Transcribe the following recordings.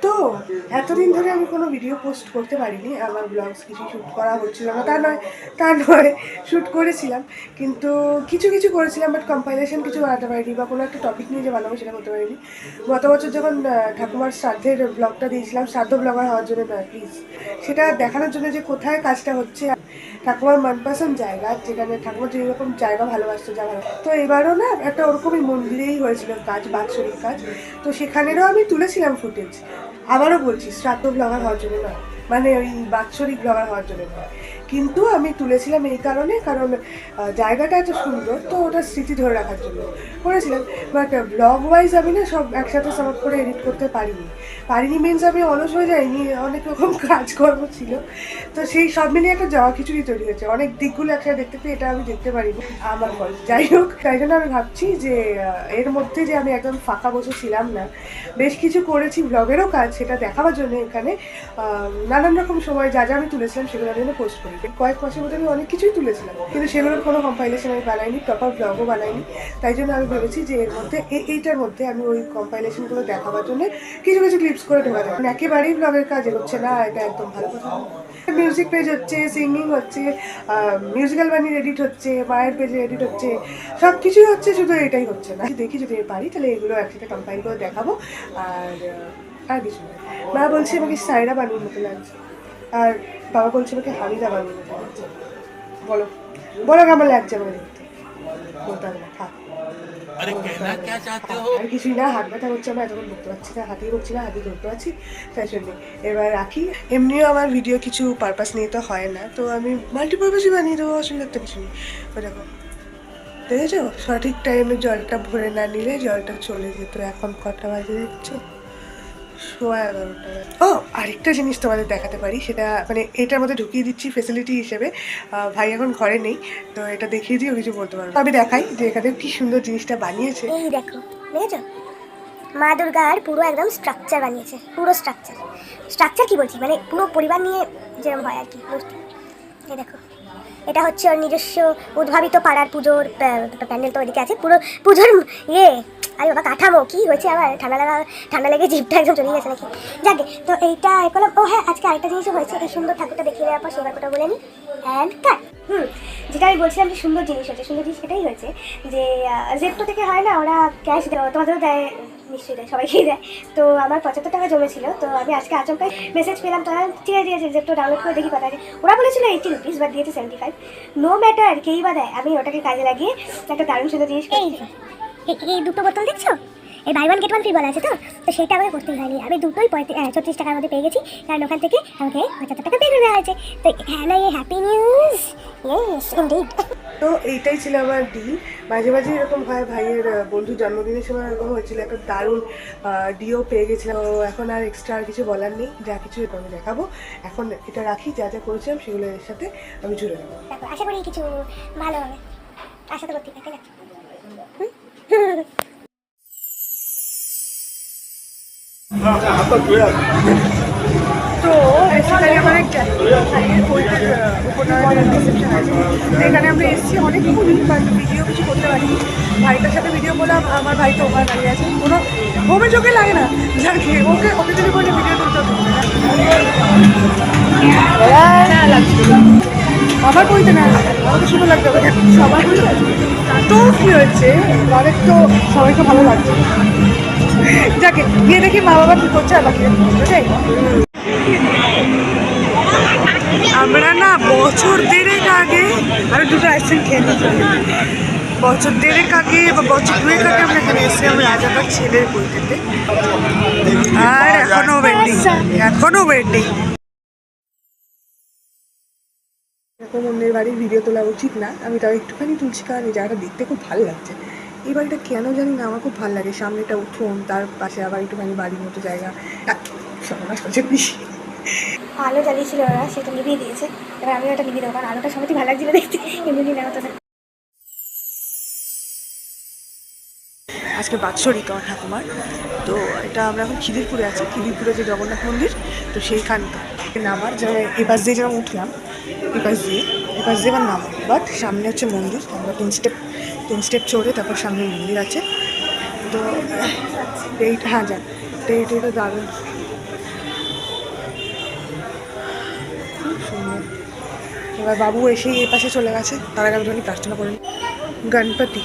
তো এতদিন ধরে আমি কোনো ভিডিও পোস্ট করতে পারিনি, আমার ব্লগস কিছু শ্যুট করা হচ্ছিল না, তা নয় শ্যুট করেছিলাম, কিন্তু কিছু কিছু করেছিলাম, বাট কম্পাইলেশন কিছু বানাতে পারিনি, বা কোনো একটা টপিক নিয়ে যে বানাবো সেটা করতে পারিনি। গত বছর যখন ঠাকুমার শ্রাদ্ধের ব্লগটা দিয়েছিলাম, শ্রাদ্ধ ব্লগার হওয়ার জন্য নয় প্লিজ, সেটা দেখানোর জন্য যে কোথায় কাজটা হচ্ছে, ঠাকুমার মনপসন্দ জায়গা, যেখানে ঠাকুমার যেরকম জায়গা ভালোবাসতো যা ভালো। তো এবারও না একটা ওরকমই মন্দিরেই হয়েছিল কাজ, বাৎসরিক কাজ, তো সেখানেরও আমি তুলেছিলাম ফুটেজ। আবারও বলছি, শ্রাদ্ধ ব্লগার হওয়ার জন্য নয়, মানে ওই বাৎসরিক ব্লগার হওয়ার জন্য নয়, কিন্তু আমি তুলেছিলাম এই কারণে, কারণ জায়গাটা এত সুন্দর, তো ওটা স্মৃতি ধরে রাখার জন্য করেছিলাম। বাট ব্লগ ওয়াইজ আমি না সব একসাথে সাপোর্ট করে এডিট করতে পারিনি মিনস আমি অলস হয়ে যাইনি, অনেক রকম কাজকর্ম ছিল, তো সেই সব মিলিয়ে একটা যাওয়া খিচুড়ি তৈরি হয়েছে। অনেক দিকগুলো একসাথে দেখতে পেয়ে এটা আমি দেখতে পারিনি, আমার ফল। যাই হোক, তাই জন্য আমি ভাবছি যে এর মধ্যে যে আমি একদম ফাঁকা বসেছিলাম না, বেশ কিছু করেছি ব্লগেরও কাজ, সেটা দেখাবার জন্য এখানে নানান রকম সময় যা যা আমি তুলেছিলাম সেগুলো আমি পোস্ট করি। কয়েক মাসের মধ্যে আমি অনেক কিছুই তুলেছিলাম, কিন্তু সেগুলোর কোনো কম্পাইলেশন আমি বানাইনি, প্রপার ব্লগও বানাইনি। তাই জন্য আমি ভেবেছি যে এর মধ্যে এইটার মধ্যে আমি ওই কম্পাইলেশনগুলো দেখাবার জন্য কিছু কিছু ক্লিপস করে ঢোকা দেবো। একেবারেই ব্লগের কাজ এগোচ্ছে না, এটা একদম ভালো কথা। মিউজিক পেজ হচ্ছে, সিঙ্গিং হচ্ছে, মিউজিক্যাল বানির এডিট হচ্ছে, মায়ের পেজে এডিট হচ্ছে, সব কিছুই হচ্ছে, শুধু এটাই হচ্ছে না। দেখি যদি পারি তাহলে এগুলো একসাথে কম্পাইল করে দেখাবো। আর কিছু না। মা বলছে আমাকে সায়রা বানিয়ে মতো লাগছে, আর বাবা বলছে আমাকে হামিদা বানিয়ে মতো লাগছে। বলো বলো কেমন লাগছে আমাকে দেখতে, বলতে হবে না, থাক। আর কিছুই না, হাত ব্যথা হচ্ছে, আমরা এতক্ষণ বলতে পারছি না, হাতেই বকছি না, হাতেই ধরতে পারছি, তাই জন্যে এবার রাখি। এমনিও আমার ভিডিও কিছু পারপাস নিয়ে তো হয় না, তো আমি মাল্টিপারপাসই বানিয়ে দেবো, অসুবিধা তো কিছু নেই। ওই দেখো, দেখেছো, সঠিক টাইমে জলটা ভরে না নিলে জলটা চলে যেত। এখন কটা বাজে দেখছো, 11:15। ও আরেকটা জিনিস তোমাদের দেখাতে পারি, সেটা মানে এটার মধ্যে ঢুকিয়ে দিচ্ছি ফেসিলিটি হিসেবে। ভাই এখন ঘরে নেই, তো এটা দেখিয়ে দিও, কিছু বলতে পারবো। আমি দেখাই যে এখানে কি সুন্দর জিনিসটা বানিয়েছে। এই দেখো, দেখেছো মা দুর্গার পুরো একদম স্ট্রাকচার বানিয়েছে, পুরো স্ট্রাকচার কি বলছি, মানে পুরো পরিবার নিয়ে যেরকম হয় আর কি মূর্তি। এই দেখো, এটা হচ্ছে ওর নিজস্ব উদ্ভাবিত পাড়ার পুজোর প্যান্ডেল, তো ওইদিকে আছে পুরো পুজোর ইয়ে। আরে বাবা, কাঠামো কি হয়েছে, আবার ঠান্ডা লেগে জিভটা একদম চলে গেছে নাকি। যাকে তো এইটা করলাম। ও হ্যাঁ, আজকে আরেকটা জিনিসও হয়েছে, এই সুন্দর ঠাকুরটা দেখিয়ে দেওয়ার পর সেবার কথা বলে নিই অ্যান্ড কাট। যেটা আমি বলছিলাম যে সুন্দর জিনিস হয়েছে, সুন্দর জিনিস এটাই হয়েছে যে জেপ্টো থেকে হয় না, ওরা ক্যাশ দেওয়া, তোমাদেরও দেয় নিশ্চয়ই, দেয়, সবাইকেই দেয়। তো আমার 75 টাকা জমেছিল, তো আমি আজকে আচমকাই মেসেজ পেলাম, তারা ঠিক আছে জেপ্টো ডাউনলোড করে দেখি কথা আছে। ওরা বলেছিল 80 রুপিস, বাট দিয়েছে 75। নো ম্যাটার, কেই বা দেয়, আমি ওটাকে কাজে লাগিয়ে একটা দারুণ সুন্দর জিনিস করছি। এই দুটো বোতল দেখছো, এই buy one get one free বলা আছে, তো সেইটা আমাকে করতেই হয়নি, আমি দুটোই 36 টাকার মধ্যে পেয়ে গেছি, কারণ ওখান থেকে আমাকে 75 টাকা পে করে দেওয়া হয়েছে। তো হ্যাঁ না, এই হ্যাপি নিউজ, ইয়েস ইনডিড। তো এইটাই ছিল আমার ডিল। মাঝে মাঝে এরকম হয়, ভাইয়ের বন্ধুর জন্মদিনের সময় এরকম হয়েছিল, একটা দারুণ ডিও পেয়ে গেছিলাম। তো এখন আর এক্সট্রা আর কিছু বলার নেই, যা কিছু এটা আমি দেখাবো। এখন এটা রাখি, যা যা করেছিলাম সেগুলো এর সাথে আমি জুড়ে দেবো। আশা করি কিছু ভালো হবে, আশা তো করতেই থাকে না। তো বেসিক্যালি আমার একটা ভাইয়ের বইটার উপনয়নের রিসেপশন আছে, তো এখানে আমরা এসেছি অনেকক্ষণই, বাট ভিডিও কিছু করতে পারিনি। ভাইটার সাথে ভিডিও করলাম, আমার ভাই তো ওখানে দাঁড়িয়ে আছে, কোনো ঘুমে চোখে লাগে না, যাকে ওকে যদি বলি ভিডিও করতে হবে আমার বইতে না, আমাকে শুধু লাগতে হবে, সবার বই আছে। তো কী হয়েছে, অনেক তো সবাইকে ভালো লাগছে, যাকে গিয়ে দেখি মা বাবা কী করছে, আমাকে বুঝে। আমরা না বছর দেড়েক আগে, আমি দুটো আইসক্রিম খেয়ে নিয়েছি, বছর দেড়েক আগে বা বছর দুয়েক আগে আমরা এখানে এসেছি আমার রাজাটার ছেলের বইতে, আর এখনো ওয়েটিং। এরকম অন্যের বাড়ির ভিডিও তোলা উচিত না, আমি তাও একটুখানি তুলছি, কারণ এই জায়গাটা দেখতে খুব ভালো লাগছে। এই বাড়িটা কেন জানি না আমার খুব ভালো লাগে, সামনেটা উঠোন, তার পাশে আবার একটুখানি বাড়ির মতো জায়গা। সর্বনাশ করছে বেশি। আলো জ্বালিয়েছিল ওরা, সেটা নিভিয়ে দিয়েছে, এবার আমি ওটা নিভিয়ে দেবো, কারণ আলোটা সত্যি ভালো লাগছিল দেখতে, এমনি না হতো না। আজকে বাৎসরিক আমার ঠাকুমার, তো এটা আমরা এখন খিদিরপুরে আছি, খিদিরপুরে যে জগন্নাথ মন্দির, তো সেইখানটা নামার যে এপাশ দিয়ে যেরকম উঠলাম, এপাশ দিয়ে এবার নামো, বাট সামনে হচ্ছে মন্দির, আমরা 3 স্টেপ চড়ে তারপর সামনে মন্দির আছে। তো এইটা হ্যাঁ যান, এইটা দারুণ এবার বাবু এসেই এই পাশে চলে গেছে, তার আগে আমি প্রার্থনা করি। গণপতি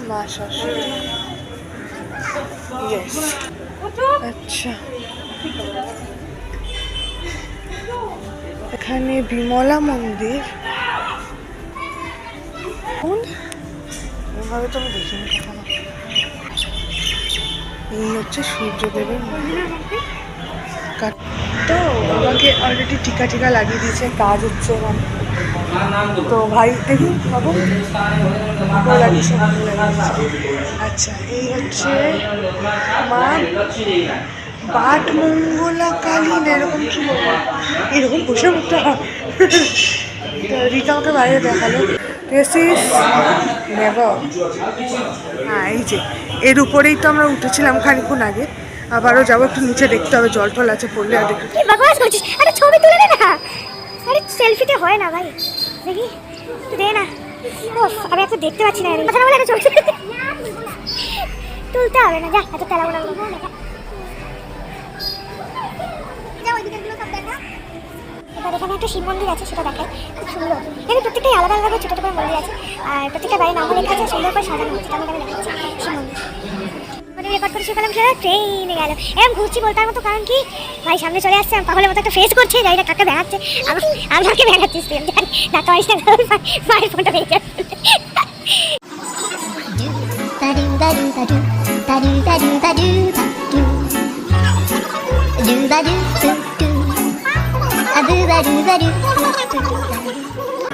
মা সরস্বতী, ইয়েস। আচ্ছা, এখানে বিমলা মন্দির, এভাবে তো আমি দেখিনি কখনো। এই হচ্ছে সূর্যদেবের মন্দির। তো আমাকে অলরেডি টিকা লাগিয়ে দিয়েছে, কাজ হচ্ছে এবার। তো ভাই দেখি বাবু লাগিয়েছে। আচ্ছা, এই হচ্ছে মা বাট মঙ্গলা কালী না এরকম কি বলবো, এরকম বসে মুখটা রিকা আমাকে বাইরে দেখালো। হ্যাঁ, এই যে এর উপরেই তো আমরা উঠেছিলাম খানিক্ষণ আগে, আবারও যাবো, একটু নিচে দেখতে হবে জল টল আছে পড়লে। আর দেখি বকবাস করছিস, আরে ছবি তুলে নে না, আরে সেলফিতে হয় না ভাই, দেখি দে না। আমি এত দেখতে পাচ্ছি না, কথা না বলে একটা ছবি তুলতে হবে না, যা এত তেলা বলা এবার এখানে একটা শিব মন্দির আছে, সেটা দেখায়, খুব সুন্দর। এখানে প্রত্যেকটাই আলাদা আলাদা ছোটো ছোটো করে মন্দির আছে, আর প্রত্যেকটা বাড়ির নামও লেখা আছে, সুন্দর করে সাজানো হচ্ছে। আমি এখানে দেখাচ্ছি শিব মন্দির। মানে রেকর্ড করে শিখালাম, সেটা ট্রেনে গেল এরকম ঘুরছি বলতার মতো, কারণ কি ভাই সামনে চলে আসছে, পাগলের মতো একটা ফেস করছে, যাই না কাকে বেড়াচ্ছে, আমাকে বেড়াচ্ছিস তুই, আমি জানি ধাক্কা মারিস না, মায়ের ফোনটা বেড়ে যাবে।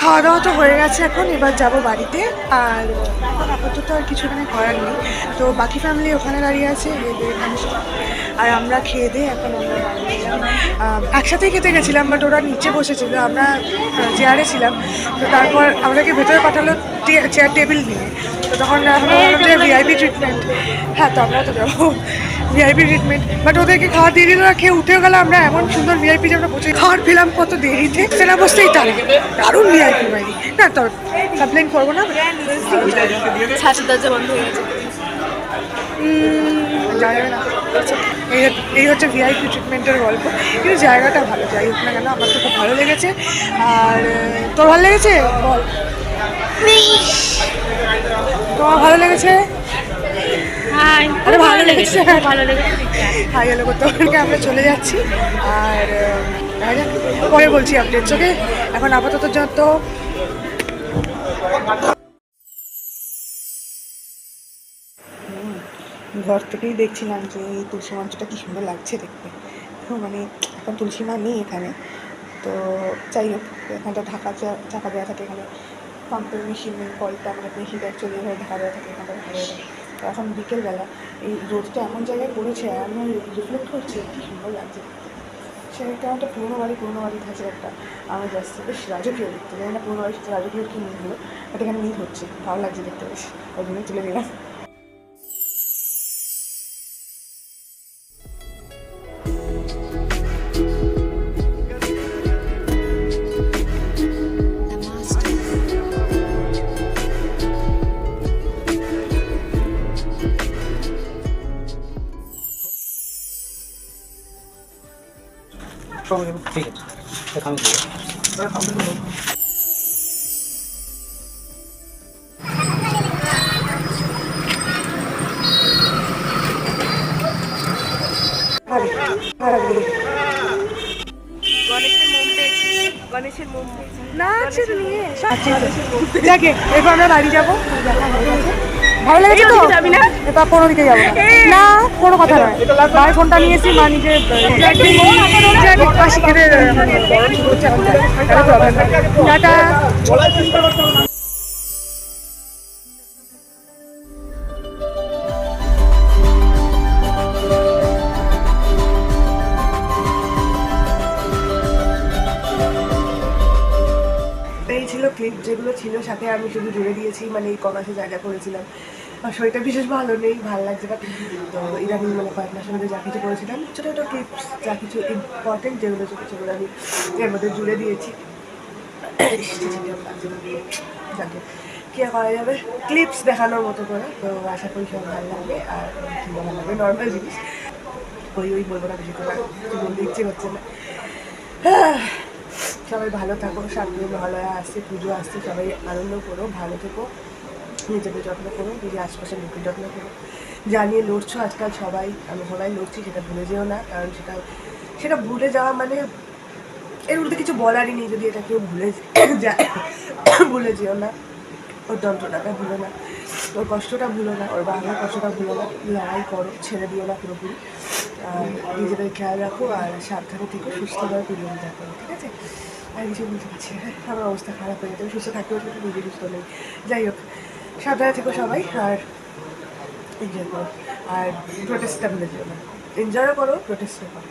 খাওয়া দাওয়া তো হয়ে গেছে, এখন এবার যাব বাড়িতে। আর এখন আপাতত আর কিছু এখানে করার নেই, তো বাকি ফ্যামিলি ওখানে দাঁড়িয়ে আছে, আর আমরা খেয়ে দিয়ে এখন আমরা বাড়ি এলাম। একসাথেই খেতে গেছিলাম, বাট ওরা নিচে বসেছিল, আমরা চেয়ারে ছিলাম। তো তারপর আমাদেরকে ভেতরে পাঠালো চেয়ার টেবিল নিয়ে। তো তখন ভিআইপি ট্রিটমেন্ট, হ্যাঁ তো আমরা তো যাবো ভিআইপি ট্রিটমেন্ট, বাট ওদেরকে খাওয়া দিয়ে দিল, খেয়ে উঠেও গেল। আমরা এমন সুন্দর ভিআইপি যে আমরা বসে খাওয়ার পেলাম কত দেরিতে, সেটা বসতেই দারুণ ভিআইপি বাড়ি না, তো কমপ্লেন করবো না। দরজা বন্ধ হয়ে গেছে, জানাবে না। এই হচ্ছে ভিআইপি ট্রিটমেন্টের গল্প, কিন্তু জায়গাটা ভালো, যাই হোক না কেন আমার তো খুব ভালো লেগেছে। আর তোর ভালো লেগেছে বল, তোমার ভালো লেগেছে? আরে ভালো লেগেছে, ভালো লেগেছে। হাই হ্যালো করতে আমরা চলে যাচ্ছি, আর পরে বলছি আপডেটস, ওকে? এখন আপাতত যত ঘর থেকেই দেখছিলাম যে এই তুলসী মঞ্চটা কী সুন্দর লাগছে দেখতে। মানে এখন তুলসী মা নেই এখানে, তো যাই হোক এখানটা ঢাকা দেওয়া থাকে, এখানে পাম্পের মেশিনের কলটা মানে মেশিনটা অ্যাকচুয়ালি এভাবে ঢাকা দেওয়া থাকে, এখানটা ঢাকা দেওয়া থাকে। তো এখন বিকেলবেলা এই রোদটা এমন জায়গায় পড়েছে, এমন রিফ্লেক্ট করছে, কী সুন্দর লাগছে। সেটা একটা পুরোনো বাড়ি থাকে একটা, আমার যাচ্ছে বেশ রাজকীয় দেখতে, জানি না পুরোনো বাড়ির সাথে রাজকীয় কী মিল হলো, বাট এখানে মিল হচ্ছে, ভালো লাগছে দেখতে, বেশ ওই জন্য তুলে দিলাম। ঠিক আছে, আমি যাকে এরপর আমরা বাড়ি যাবো, ভালো লেগেছে তো? যাবি না? এবার কোনো দিকে যাবো না, কোনো কথা নয়। মায়ের ফোনটা নিয়েছি, মা নিজে পাশে খেতে মানে টাটা। এই ছিল ক্লিপ যেগুলো ছিল, সাথে আমি শুধু জুড়ে দিয়েছি, মানে এই কমাসে যা যা করেছিলাম। আর শরীরটা বিশেষ ভালো নেই, ভালো লাগছে না। তো ইদানিং মানে কয়েক মাসের মধ্যে যা কিছু করেছিলাম ছোটো ছোটো ক্লিপস, যা কিছু ইম্পর্টেন্ট যেগুলো ছোটো সেগুলো আমি এর মধ্যে জুড়ে দিয়েছি। যাকে কী করা যাবে, ক্লিপস দেখানোর মতো করে। তো আশা করি সব ভালো লাগবে, আর ভালো লাগবে নর্মাল জিনিস। ওই বলবো না, বেশি করে কিছু বলতে ইচ্ছে হচ্ছে না। সবাই ভালো থাকো, সামনে মহালয়া আসছে, পুজো আসছে, সবাই আনন্দ করো, ভালো থেকো, নিজেদের যত্ন করো, নিজের আশপাশের লোকের যত্ন করো। যা নিয়ে লড়ছো আজকাল সবাই, আমি সবাই লড়ছি, সেটা ভুলে যেও না, কারণ সেটা ভুলে যাওয়া মানে এর মধ্যে কিছু বলারই নেই। যদি এটা কেউ ভুলে যায়, ভুলে যেও না, ওর যন্ত্রণাটা ভুলো না, ওর কষ্টটা ভুলো না, ওর বাবার কষ্টটা ভুলো না, লড়াই করো, ছেড়ে দিও না পুরোপুরি। আর নিজেদের খেয়াল রাখো, আর সাবধানে থেকো, সুস্থভাবে পুজো দেখো, ঠিক আছে? আর কিছু বলতে পারছি না, আমার অবস্থা খারাপ হয়ে যেতে, সুস্থ থাকতেও সেটা নিজে সুস্থ নেই। যাই হোক, সাবধানে থেকো সবাই, আর এনজয় করো, আর প্রোটেস্টটা ভুলে যেও না, এনজয়ও করো, প্রোটেস্টও করো।